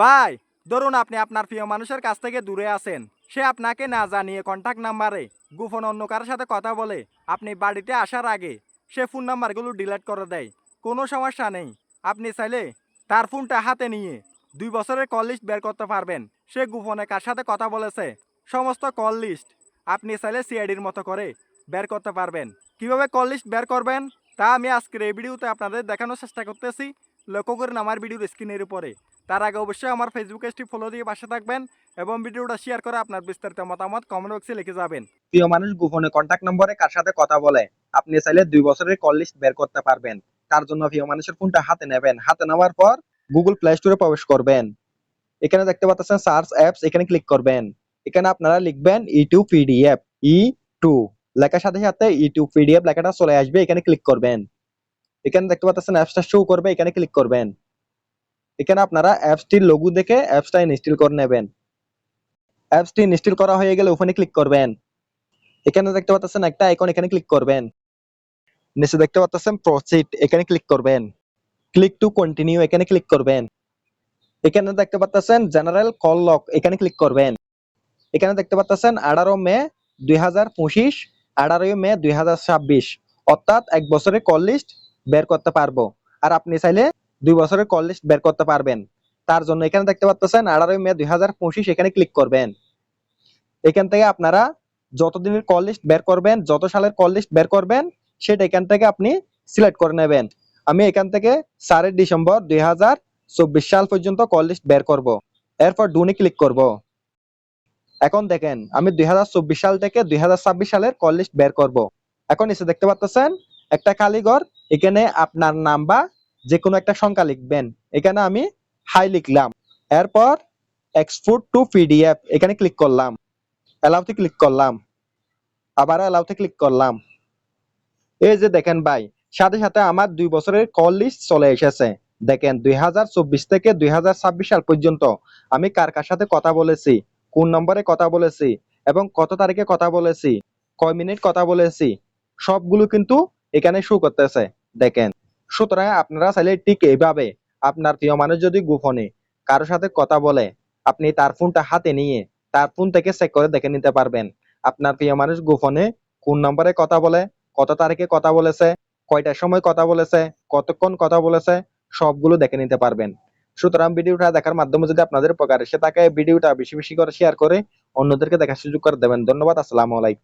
ভাই, ধরুন আপনি আপনার প্রিয় মানুষের কাছ থেকে দূরে আছেন। সে আপনাকে না জানিয়ে কন্টাক্ট নাম্বারে গোপন অন্য কারোর সাথে কথা বলে আপনি বাড়িতে আসার আগে সে ফোন নাম্বারগুলো ডিলিট করে দেয়। কোনো সমস্যা নেই। আপনি চাইলে তার ফোনটা হাতে নিয়ে 2 বছরের কল লিস্ট বের করতে পারবেন। সে গোপনে কার সাথে কথা বলেছে সমস্ত কল লিস্ট আপনি চাইলে সিআইডির মতো করে বের করতে পারবেন। কিভাবে কল লিস্ট বের করবেন তা আমি আজকের এই ভিডিওতে আপনাদের দেখানোর চেষ্টা করতেছি। লক্ষ্য করেন আমার ভিডিওর স্ক্রিনের উপরে। তার আগে অবশ্যই আমার ফেসবুক পেজটি ফলো দিয়ে পাশে থাকবেন এবং ভিডিওটা শেয়ার করে আপনার বিস্তারিত মতামত কমেন্ট বক্সে লিখে যাবেন। প্রিয় মানুষ গোপনে কন্টাক্ট নম্বরে কার সাথে কথা বলে আপনি চাইলে 2 বছরের কল লিস্ট বের করতে পারবেন। তার জন্য প্রিয় মানুষের ফোনটা হাতে নেবেন। হাতে নেওয়ার পর গুগল প্লে স্টোরে প্রবেশ করবেন। এখানে দেখতে পাচ্ছেন সার্চ অ্যাপস, এখানে ক্লিক করবেন। এখানে আপনারা লিখবেন ইউটিউব পিডিএফ। টু লেখার সাথে সাথে ইউটিউব পিডিএফ লেখাটা চলে আসবে, এখানে ক্লিক করবেন। এখানে দেখতে পাচ্ছেন অ্যাপসটা শো করবে, এখানে ক্লিক করবেন। এখানে আপনারা অ্যাপসটির লোগো দেখে অ্যাপসটা ইনস্টল করে নেবেন। অ্যাপসটি ইনস্টল করা হয়ে গেলে ওখানে ক্লিক করবেন। এখানে দেখতে পাচ্ছেন একটা আইকন, এখানে ক্লিক করবেন। নিচে দেখতে পাচ্ছেন প্রসিড, এখানে ক্লিক করবেন। ক্লিক টু কন্টিনিউ, এখানে ক্লিক করবেন। এখানে দেখতে পাচ্ছেন জেনারেল কল লক, এখানে ক্লিক করবেন। এখানে দেখতে পাচ্ছেন 18 মে 2025, 18 মে 2026, অর্থাৎ 1 বছরের কল লিস্ট বের করতে পারবো। আর আপনি চাইলে 2 বছরের কল লিস্ট বের করতে পারবেন। তার জন্য এখানে দেখতে পাচ্ছেন 18 মে 2025, এখানে ক্লিক করবেন। এখান থেকে আপনারা যতদিনের কল লিস্ট বের করবেন, যত সালের কল লিস্ট বের করবেন সেটা এখান থেকে আপনি সিলেক্ট করে নেবেন। আমি এখান থেকে 4 ডিসেম্বর 2024 সাল পর্যন্ত কল লিস্ট বের করব। এরপর ডুনে ক্লিক করব। এখন দেখেন আমি 2024 সাল থেকে 2026 সালের কল লিস্ট বের করব। এখন এসে দেখতে পাচ্ছেন একটা খালি ঘর, এখানে আপনার নাম বা যে কোনো একটা সংখ্যা লিখবেন। এখানে আমি হাই লিখলাম। এরপর এক্সপোর্ট টু পিডিএফ, এখানে ক্লিক করলাম। অ্যালাউতে ক্লিক করলাম। আবার অ্যালাউতে ক্লিক করলাম। এই যে দেখেন ভাই, সাথে সাথে আমার 2 বছরের কল লিস্ট চলে এসেছে। দেখেন 2024 থেকে 2026 সাল পর্যন্ত আমি কার কার সাথে কথা বলেছি, কোন নম্বরে কথা বলেছি এবং কত তারিখে কথা বলেছি, কয় মিনিট কথা বলেছি, সবগুলো কিন্তু এখানে শো করতেছে। দেখেন, সুতরাং আপনারা চাইলে ঠিক এইভাবে আপনার প্রিয় মানুষ যদি গোপনে কারোর সাথে কথা বলে আপনি তার ফোনটা হাতে নিয়ে তার ফোন থেকে চেক করে দেখে নিতে পারবেন আপনার প্রিয় মানুষ গোপনে কোন নম্বরে কথা বলে, কত তারিখে কথা বলেছে, কয়টার সময় কথা বলেছে, কতক্ষণ কথা বলেছে, সবগুলো দেখে নিতে পারবেন। সুতরাং ভিডিওটা দেখার মাধ্যমে যদি আপনাদের উপকার এসে থাকে ভিডিওটা বেশি বেশি করে শেয়ার করে অন্যদেরকে দেখার সুযোগ করে দেবেন। ধন্যবাদ। আসসালামু আলাইকুম।